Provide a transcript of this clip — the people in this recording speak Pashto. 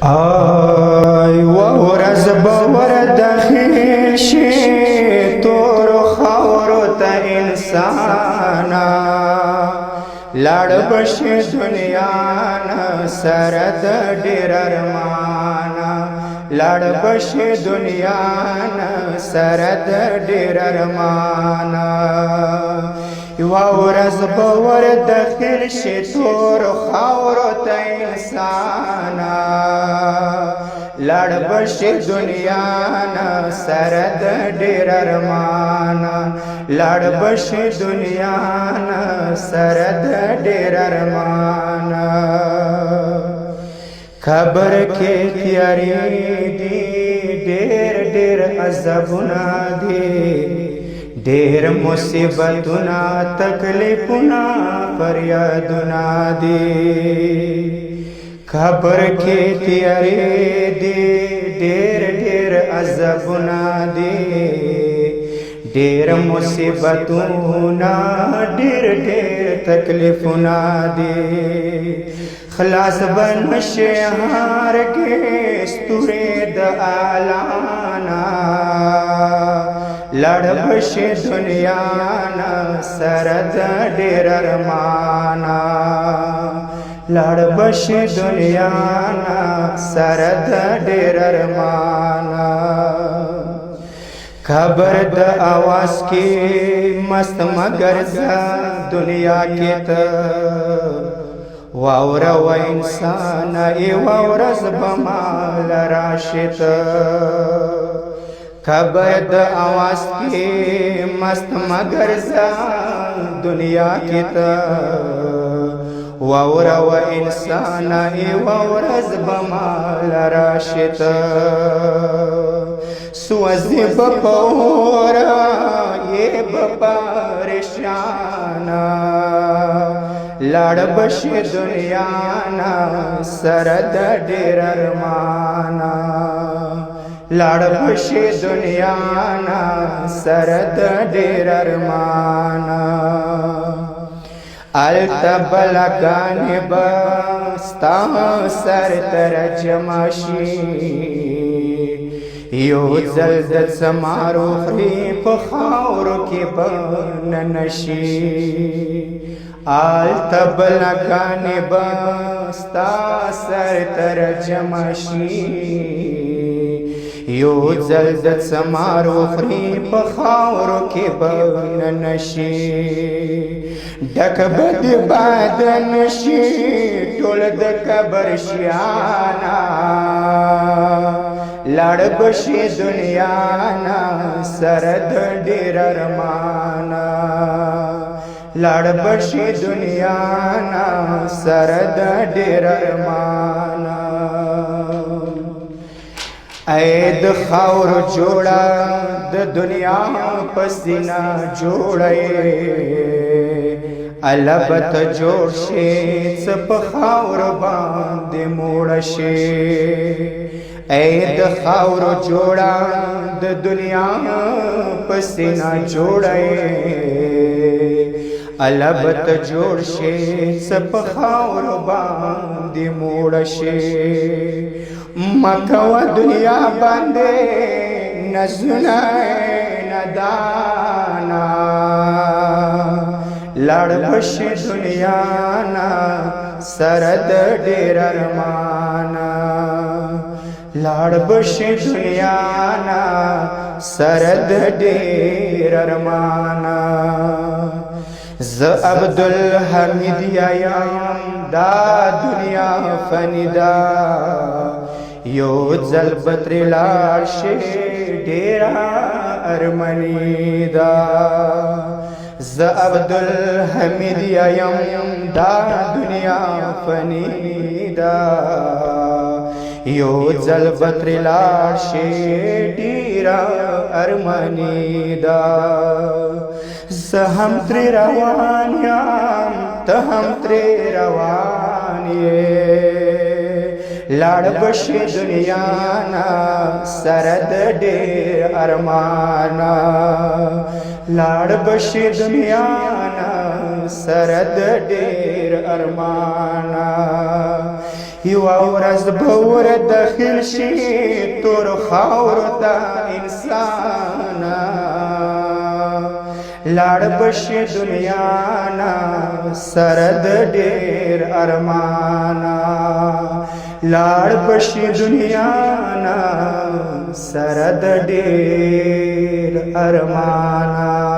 آی ورځ به ورdaخل شي تور خاورو ته انسانا لاړ بشي دنیا نه سره د ډېر ارمانا لاړ بشي دنیا نه سره د ډېر ارمانا یوه ورځ به ورdaخل شي تور خاورو ته انسانا لاړ بشي دنیا نه سره د ډېر ارمانا لاړ بشي دنیا نه سره د ډېر ارمانا خبر کې تیارې دي ډېر ډېر عذابونه دي ډېر مصیبتونه تکلیفونه فریادونه دي خبر کې تیارې دي ډېر ډېر عذابونه دي ډېر مصیبتونه ډېر ډېر تکلیفونه دي خلاص بنشي هرګز ستوري د اعلانا لاړ بشي دنیا نه سره د ډېر ارمانا لاړ بشي دنیا نه سره د ډېر ارمانا خبر د आवाज کې مست مگر دنیا کې ته واورا و انسان ای واورز بمال راشد خبر د आवाज کې مست مگر دنیا کې ته واورا و انسان ای واورز بمال راشد سوزی بپورا یہ بپریشانا لاړ بشي دنیا نا سره د ډېر ارمانا لاړ بشي دنیا نا سره د ډېر ارمانا التبلغانې بستا سر تر جمع شي یو ځل د څمارو خري په خاورو کې بننشي التبلغانې بستا سر تر جمع شي یو ځل د څمارو خري په خاورو کې بننشي ډک به د بدن شي ټول د قبر شیانا لاړ بشي دنیا نه سره د ډېر ارمانا لاړ بشي دنیا نه سره د ډېر ارمانا اې د خاور جوړه د دنیا پسینا جوړه البت جوړ شي څه په خاور باندې موړ شي اے د خاور جوړا د دنیا پسینا جوړه البت جوړ شي سپ خاور باندې موړ شي مکو دنیا باندې نزنا ندانا لاړ بشي دنیا نا سره د ډېر ارمانا لاړ بشي دنیا نا سره د ډېر ارمانا ز عبدالحمید یم دا دنیا فانی دا یو ځل بتر لاړ شي ډېر ارمانی دا ز عبدالحمید یم دا دنیا فانی دا یو ځل بتر لاړ شي ډېر ارمانی دا زه هم ترې روان یم ته هم ترې روان یې لاړ بشي دنیا نه سره د ډېر ارمانا لاړ بشي دنیا نه سره د ډېر ارمانا یوه ورځ به ور داخل شي تور خاورو ته انسانه لاړ بشي دنیا نه سره د ډېر ارمانه لاړ بشي دنیا نه سره د ډېر ارمانه